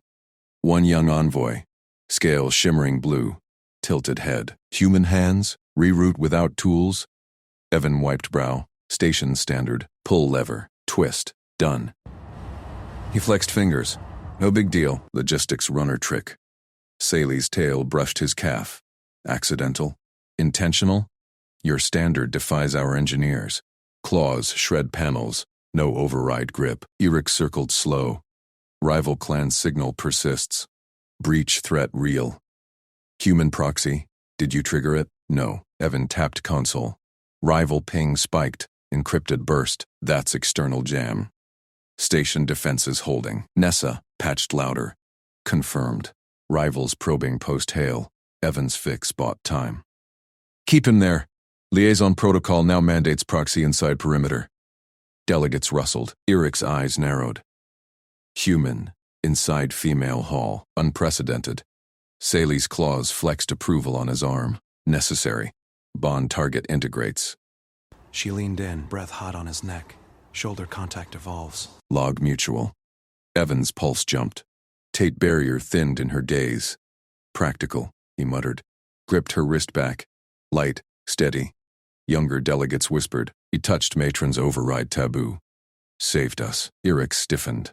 One young envoy. Scale shimmering blue. Tilted head. Human hands? Reroute without tools? Evan wiped brow. Station standard. Pull lever. Twist. Done. He flexed fingers. No big deal. Logistics runner trick. Sally's tail brushed his calf. Accidental? Intentional? Your standard defies our engineers. Claws shred panels. No override grip. Eric circled slow. Rival clan signal persists. Breach threat real. Human proxy. Did you trigger it? No. Evan tapped console. Rival ping spiked. Encrypted burst. That's external jam. Station defenses holding. Nessa patched louder. Confirmed. Rivals probing post-hail. Evans' fix bought time. Keep him there. Liaison protocol now mandates proxy inside perimeter. Delegates rustled. Eric's eyes narrowed. Human. Inside female hall. Unprecedented. Sally's claws flexed approval on his arm. Necessary. Bond target integrates. She leaned in, breath hot on his neck. Shoulder contact evolves. Log mutual. Evans' pulse jumped. Tate barrier thinned in her gaze. Practical, he muttered. Gripped her wrist back. Light, steady. Younger delegates whispered. He touched matron's override taboo. Saved us. Eric stiffened.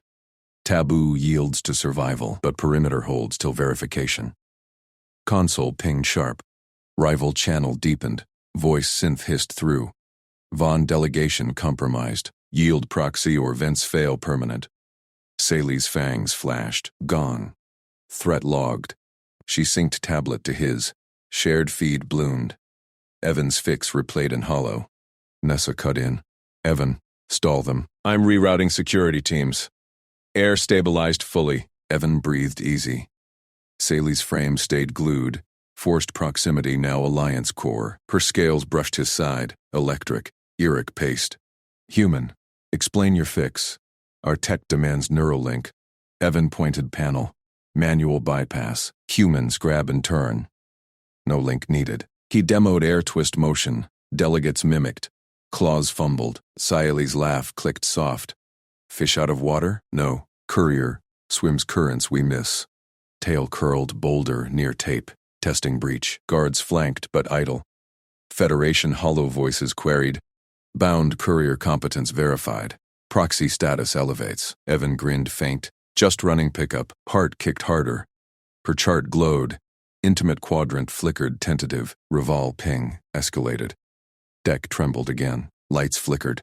Taboo yields to survival, but perimeter holds till verification. Console pinged sharp. Rival channel deepened. Voice synth hissed through. Von delegation compromised. Yield proxy or vents fail permanent. Sally's fangs flashed. Gone. Threat logged. She synced tablet to his. Shared feed bloomed. Evan's fix replayed in hollow. Nessa cut in. Evan, stall them. I'm rerouting security teams. Air stabilized fully. Evan breathed easy. Sally's frame stayed glued. Forced proximity now alliance core. Her scales brushed his side. Electric. Eric paced. Human. Explain your fix. Our tech demands Neuralink. Evan pointed panel. Manual bypass. Humans grab and turn. No link needed. He demoed air twist motion. Delegates mimicked. Claws fumbled. Sally's laugh clicked soft. Fish out of water? No. Courier. Swims currents we miss. Tail curled boulder near tape. Testing breach. Guards flanked but idle. Federation hollow voices queried. Bound courier competence verified. Proxy status elevates. Evan grinned faint. Just running pickup. Heart kicked harder. Her chart glowed. Intimate quadrant flickered tentative. Revolve ping. Escalated. Deck trembled again. Lights flickered.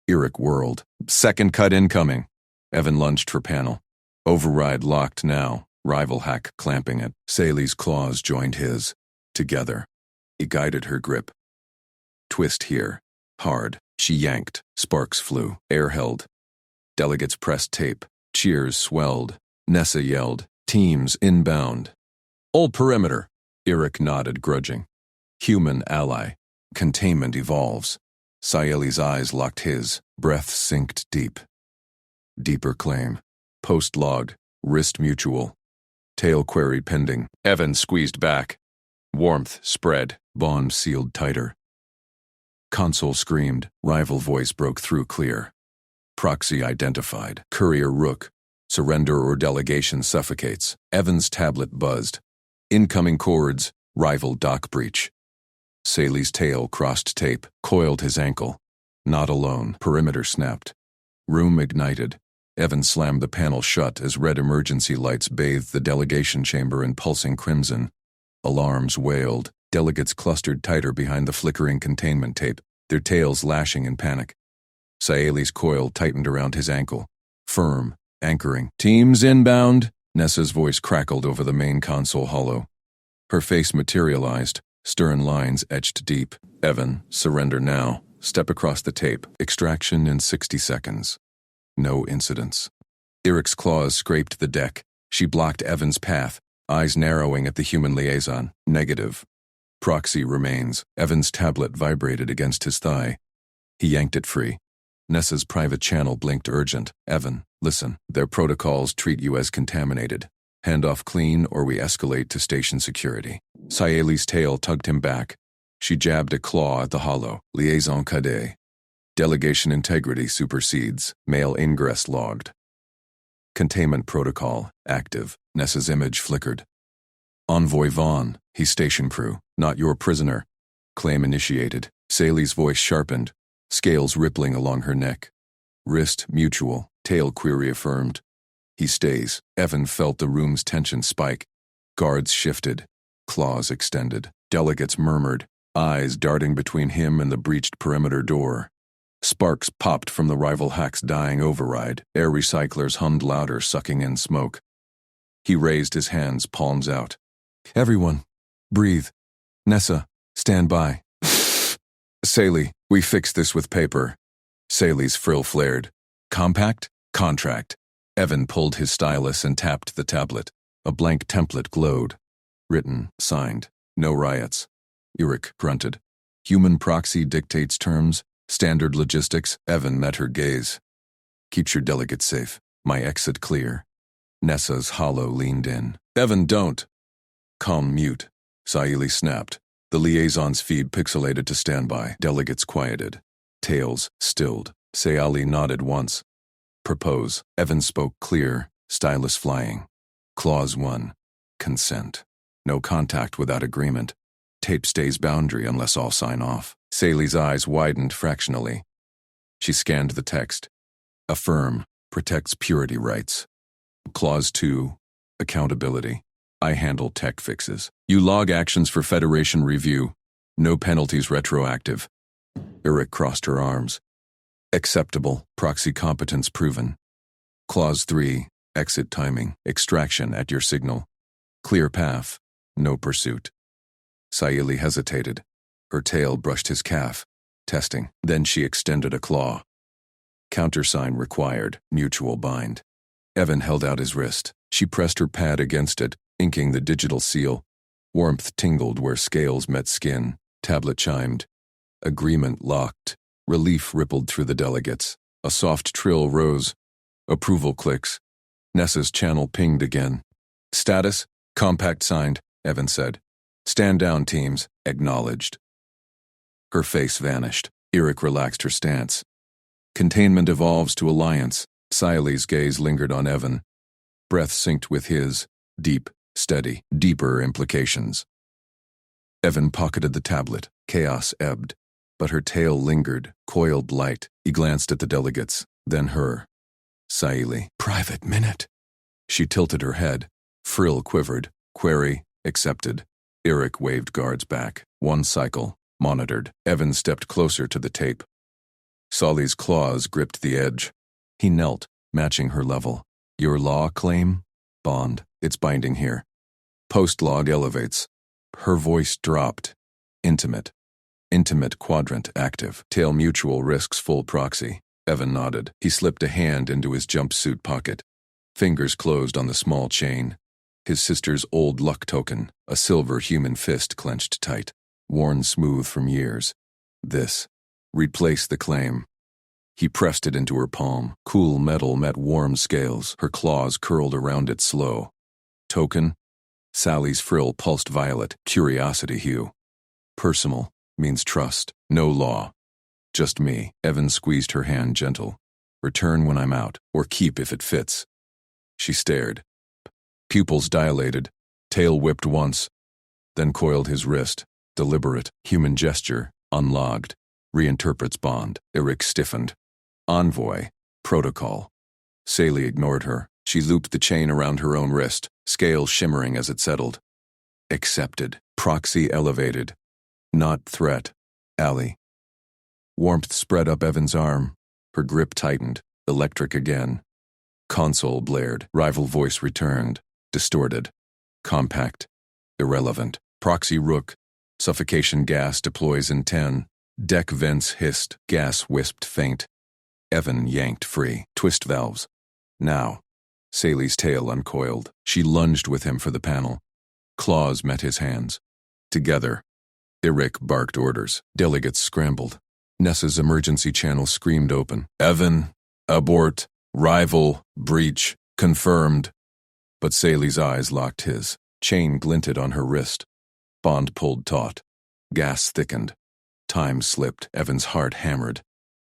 Eric whirled. Second cut incoming. Evan lunged for panel. Override locked now. Rival hack clamping it. Sally's claws joined his. Together. He guided her grip. Twist here. Hard. She yanked. Sparks flew. Air held. Delegates pressed tape. Cheers swelled. Nessa yelled. Teams inbound. All perimeter. Eric nodded, grudging. Human ally. Containment evolves. Sally's eyes locked his. Breath synced deep. Deeper claim. Post logged. Wrist mutual. Tail query pending. Evan squeezed back. Warmth spread. Bond sealed tighter. Console screamed. Rival voice broke through clear. Proxy identified. Courier rook. Surrender or delegation suffocates. Evan's tablet buzzed. Incoming chords. Rival dock breach. Sally's tail crossed tape. Coiled his ankle. Not alone. Perimeter snapped. Room ignited. Evan slammed the panel shut as red emergency lights bathed the delegation chamber in pulsing crimson. Alarms wailed. Delegates clustered tighter behind the flickering containment tape, their tails lashing in panic. Sally's coil tightened around his ankle. Firm, anchoring. Teams inbound. Nessa's voice crackled over the main console hollow. Her face materialized. Stern lines etched deep. Evan, surrender now. Step across the tape. Extraction in 60 seconds. No incidents. Eric's claws scraped the deck. She blocked Evan's path, eyes narrowing at the human liaison. Negative. Proxy remains. Evan's tablet vibrated against his thigh. He yanked it free. Nessa's private channel blinked urgent. Evan, listen. Their protocols treat you as contaminated. Hand off clean or we escalate to station security. Sally's tail tugged him back. She jabbed a claw at the hollow. Liaison cadet. Delegation integrity supersedes. Mail ingress logged. Containment protocol active. Nessa's image flickered. Envoy Vaughn, he's station crew, not your prisoner. Claim initiated. Sally's voice sharpened, scales rippling along her neck. Wrist mutual, tail query affirmed. He stays. Evan felt the room's tension spike. Guards shifted. Claws extended. Delegates murmured, eyes darting between him and the breached perimeter door. Sparks popped from the rival hack's dying override. Air recyclers hummed louder, sucking in smoke. He raised his hands, palms out. Everyone, breathe. Nessa, stand by. Sally, we fixed this with paper. Sally's frill flared. Compact? Contract. Evan pulled his stylus and tapped the tablet. A blank template glowed. Written, signed. No riots. Eric grunted. Human proxy dictates terms. Standard logistics. Evan met her gaze. Keeps your delegate safe. My exit clear. Nessa's hollow leaned in. Evan, don't. Calm mute. Sally snapped. The liaison's feed pixelated to standby. Delegates quieted. Tails stilled. Sally nodded once. Propose. Evan spoke clear, stylus flying. Clause 1. Consent. No contact without agreement. Tape stays boundary unless all sign off. Sally's eyes widened fractionally. She scanned the text. Affirm, protects purity rights. Clause 2, accountability. I handle tech fixes. You log actions for Federation review. No penalties retroactive. Eric crossed her arms. Acceptable, proxy competence proven. Clause 3, exit timing, extraction at your signal. Clear path, no pursuit. Saili hesitated. Her tail brushed his calf. Testing. Then she extended a claw. Countersign required, mutual bind. Evan held out his wrist. She pressed her pad against it, inking the digital seal. Warmth tingled where scales met skin. Tablet chimed. Agreement locked. Relief rippled through the delegates. A soft trill rose. Approval clicks. Nessa's channel pinged again. Status? Compact signed, Evan said. Stand down, teams. Acknowledged. Her face vanished. Eric relaxed her stance. Containment evolves to alliance. Saili's gaze lingered on Evan. Breath synced with his. Deep, steady, deeper implications. Evan pocketed the tablet. Chaos ebbed. But her tail lingered, coiled light. He glanced at the delegates, then her. Saili. Private minute. She tilted her head. Frill quivered. Query, accepted. Eric waved guards back. One cycle. Monitored. Evan stepped closer to the tape. Solly's claws gripped the edge. He knelt, matching her level. Your law claim? Bond. It's binding here. Post-log elevates. Her voice dropped. Intimate. Intimate quadrant active. Tail mutual risks full proxy. Evan nodded. He slipped a hand into his jumpsuit pocket. Fingers closed on the small chain. His sister's old luck token, a silver human fist clenched tight. Worn smooth from years. This. Replace the claim. He pressed it into her palm. Cool metal met warm scales. Her claws curled around it slow. Token? Sally's frill pulsed violet, curiosity hue. Personal means trust, no law. Just me. Evan squeezed her hand gentle. Return when I'm out, or keep if it fits. She stared. Pupils dilated. Tail whipped once, then coiled his wrist. Deliberate, human gesture, unlogged. Reinterprets bond. Eric stiffened. Envoy. Protocol. Saili ignored her. She looped the chain around her own wrist, scale shimmering as it settled. Accepted. Proxy elevated. Not threat. Ally. Warmth spread up Evan's arm. Her grip tightened. Electric again. Console blared. Rival voice returned. Distorted. Compact. Irrelevant. Proxy rook. Suffocation gas deploys in 10. Deck vents hissed. Gas wisped faint. Evan yanked free. Twist valves. Now. Saili's tail uncoiled. She lunged with him for the panel. Claws met his hands. Together. Eric barked orders. Delegates scrambled. Nessa's emergency channel screamed open. Evan. Abort. Rival. Breach. Confirmed. But Saili's eyes locked his. Chain glinted on her wrist. Bond pulled taut. Gas thickened. Time slipped. Evan's heart hammered.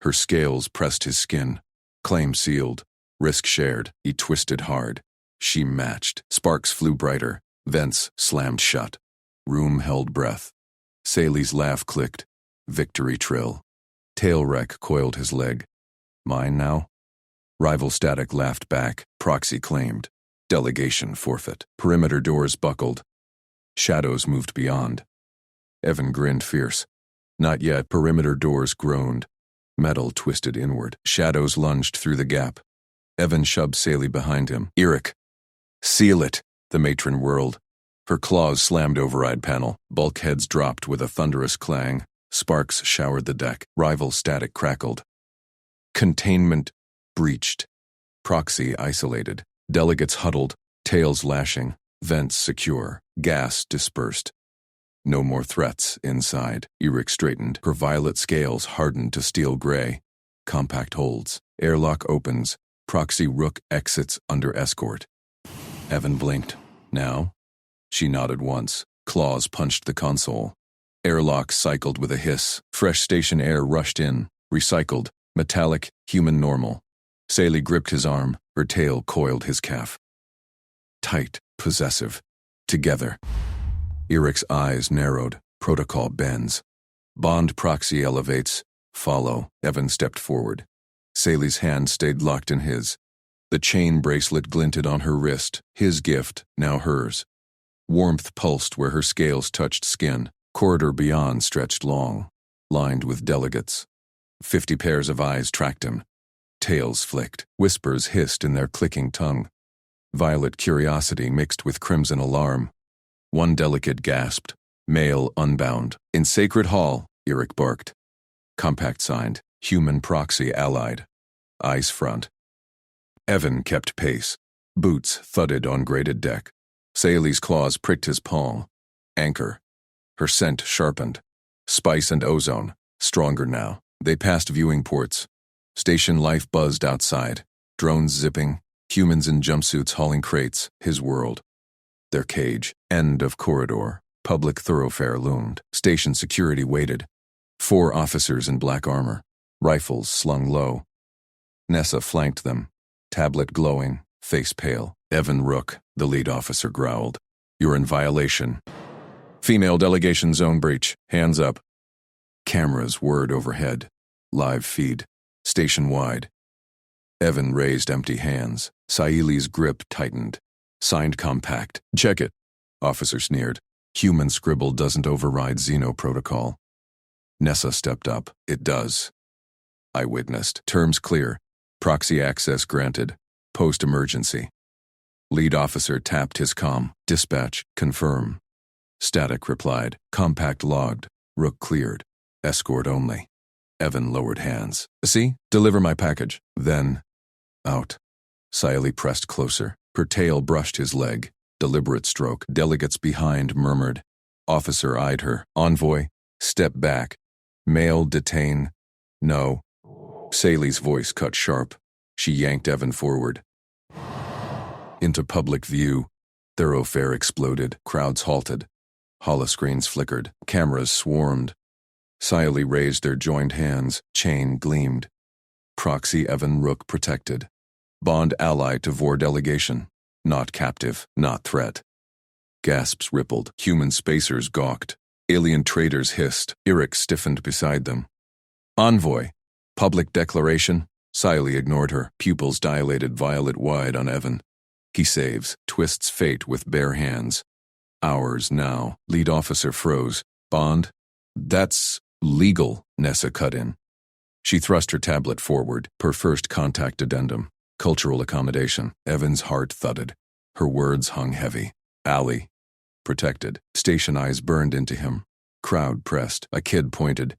Her scales pressed his skin. Claim sealed. Risk shared. He twisted hard. She matched. Sparks flew brighter. Vents slammed shut. Room held breath. Saili's laugh clicked. Victory trill. Tail wreck coiled his leg. Mine now? Rival static laughed back. Proxy claimed. Delegation forfeit. Perimeter doors buckled. Shadows moved beyond. Evan grinned fierce. Not yet. Perimeter doors groaned. Metal twisted inward. Shadows lunged through the gap. Evan shoved Saili behind him. Eric. Seal it, the matron whirled. Her claws slammed override panel. Bulkheads dropped with a thunderous clang. Sparks showered the deck. Rival static crackled. Containment breached. Proxy isolated. Delegates huddled, tails lashing, vents secure, gas dispersed. No more threats inside. Eric straightened. Her violet scales hardened to steel gray. Compact holds. Airlock opens. Proxy rook exits under escort. Evan blinked. Now? She nodded once. Claws punched the console. Airlock cycled with a hiss. Fresh station air rushed in. Recycled. Metallic. Human normal. Saili gripped his arm. Her tail coiled his calf. Tight. Possessive. Together. Eric's eyes narrowed. Protocol bends. Bond proxy elevates. Follow. Evan stepped forward. Sally's hand stayed locked in his. The chain bracelet glinted on her wrist, his gift, now hers. Warmth pulsed where her scales touched skin. Corridor beyond stretched long, lined with delegates. 50 pairs of eyes tracked him. Tails flicked. Whispers hissed in their clicking tongue. Violet curiosity mixed with crimson alarm. One delegate gasped. Male unbound. In Sacred Hall, Eric barked. Compact signed. Human proxy allied. Ice front. Evan kept pace. Boots thudded on graded deck. Sally's claws pricked his palm. Anchor. Her scent sharpened. Spice and ozone. Stronger now. They passed viewing ports. Station life buzzed outside. Drones zipping. Humans in jumpsuits hauling crates. His world. Their cage. End of corridor. Public thoroughfare loomed. Station security waited. 4 officers in black armor. Rifles slung low. Nessa flanked them. Tablet glowing. Face pale. Evan Rook, the lead officer, growled. You're in violation. Female delegation zone breach. Hands up. Cameras whirred overhead. Live feed. Station-wide. Evan raised empty hands. Saili's grip tightened. Signed compact. Check it. Officer sneered. Human scribble doesn't override Xeno protocol. Nessa stepped up. It does. I witnessed. Terms clear. Proxy access granted. Post-emergency. Lead officer tapped his comm. Dispatch. Confirm. Static replied. Compact logged. Rook cleared. Escort only. Evan lowered hands. See? Deliver my package. Then. Out. Saili pressed closer. Her tail brushed his leg. Deliberate stroke. Delegates behind murmured. Officer eyed her. Envoy. Step back. Male detain. No. Sally's voice cut sharp. She yanked Evan forward. Into public view. Thoroughfare exploded. Crowds halted. Holoscreens flickered. Cameras swarmed. Saili raised their joined hands. Chain gleamed. Proxy Evan Rook protected. Bond ally to Vor delegation. Not captive, not threat. Gasps rippled. Human spacers gawked. Alien traders hissed. Eric stiffened beside them. Envoy. Public declaration. Saili ignored her. Pupils dilated violet-wide on Evan. He saves. Twists fate with bare hands. Ours now. Lead officer froze. Bond? That's legal, Nessa cut in. She thrust her tablet forward. Per first contact addendum. Cultural accommodation. Evan's heart thudded. Her words hung heavy. Alley. Protected. Station eyes burned into him. Crowd pressed. A kid pointed.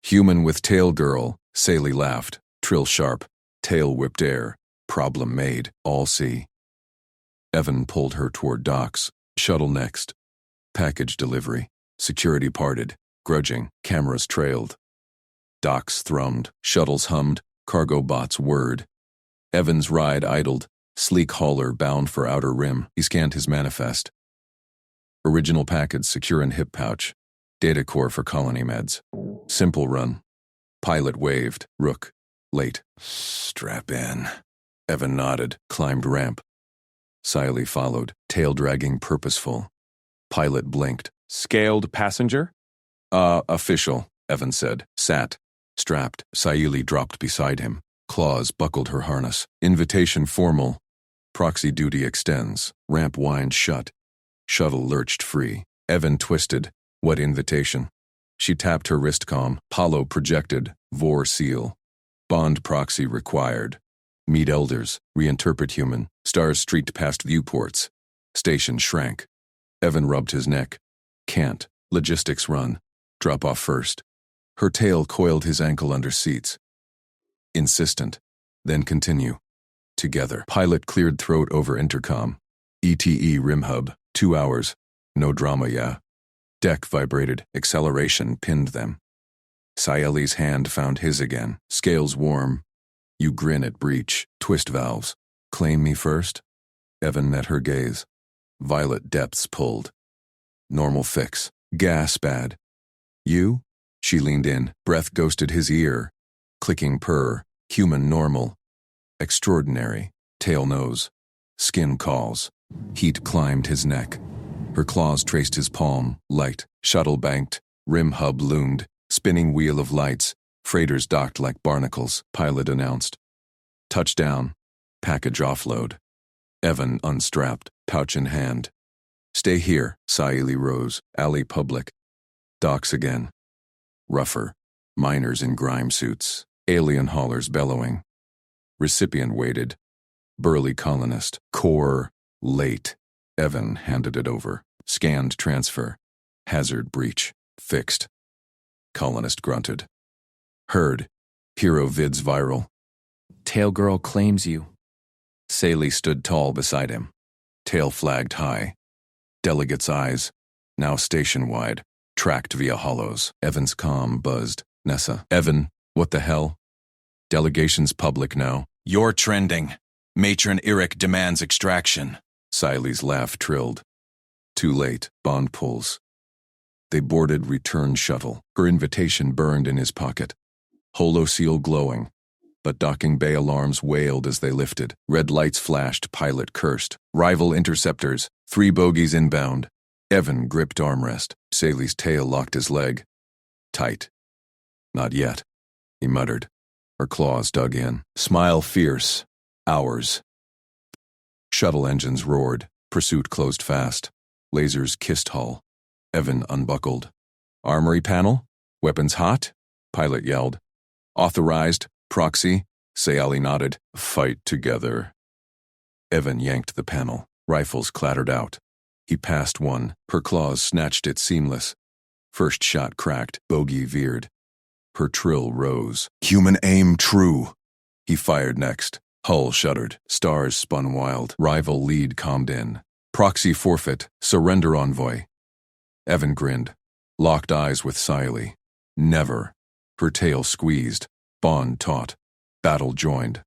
Human with tail girl. Saili laughed. Trill sharp. Tail whipped air. Problem made. All see. Evan pulled her toward docks. Shuttle next. Package delivery. Security parted. Grudging. Cameras trailed. Docks thrummed. Shuttles hummed. Cargo bots whirred. Evan's ride idled. Sleek hauler bound for outer rim. He scanned his manifest. Original package secure in hip pouch. Data core for colony meds. Simple run. Pilot waved. Rook. Late. Strap in. Evan nodded. Climbed ramp. Saili followed. Tail dragging purposeful. Pilot blinked. Scaled passenger? Official, Evan said. Sat. Strapped. Saili dropped beside him. Claws buckled her harness. Invitation formal. Proxy duty extends. Ramp winds shut. Shuttle lurched free. Evan twisted. What invitation? She tapped her wrist comm. Palo projected. Vor seal. Bond proxy required. Meet elders. Reinterpret human. Stars streaked past viewports. Station shrank. Evan rubbed his neck. Can't. Logistics run. Drop off first. Her tail coiled his ankle under seats. Insistent. Then continue. Together. Pilot cleared throat over intercom. ETE rim hub. 2 hours. No drama, yeah. Deck vibrated. Acceleration pinned them. Saili's hand found his again. Scales warm. You grin at breach. Twist valves. Claim me first? Evan met her gaze. Violet depths pulled. Normal fix. Gas bad. You? She leaned in. Breath ghosted his ear. Clicking purr. Human normal. Extraordinary. Tail nose. Skin calls. Heat climbed his neck. Her claws traced his palm. Light. Shuttle banked. Rim hub loomed. Spinning wheel of lights. Freighters docked like barnacles, pilot announced. Touchdown. Package offload. Evan unstrapped, pouch in hand. Stay here, Saili rose, alley public. Docks again. Rougher. Miners in grime suits. Alien haulers bellowing. Recipient waited. Burly colonist. Core. Late. Evan handed it over. Scanned transfer. Hazard breach. Fixed. Colonist grunted. Heard. Hero vids viral. Tail girl claims you. Saili stood tall beside him. Tail flagged high. Delegate's eyes, now station-wide, tracked via hollows. Evan's comm buzzed. Nessa. Evan, what the hell? Delegation's public now. You're trending. Matron Eric demands extraction. Saili's laugh trilled. Too late, Bond pulls. They boarded return shuttle. Her invitation burned in his pocket. Holo-seal glowing. But docking bay alarms wailed as they lifted. Red lights flashed, pilot cursed. Rival interceptors, 3 bogies inbound. Evan gripped armrest. Saili's tail locked his leg. Tight. Not yet, he muttered. Her claws dug in. Smile fierce. Hours. Shuttle engines roared. Pursuit closed fast. Lasers kissed hull. Evan unbuckled. Armory panel? Weapons hot? Pilot yelled. Authorized. Proxy? Saili nodded. Fight together. Evan yanked the panel. Rifles clattered out. He passed one. Her claws snatched it seamless. First shot cracked. Bogey veered. Her trill rose. Human aim true. He fired next. Hull shuddered. Stars spun wild. Rival lead calmed in. Proxy forfeit. Surrender envoy. Evan grinned. Locked eyes with Saili. Never. Her tail squeezed. Bond taut. Battle joined.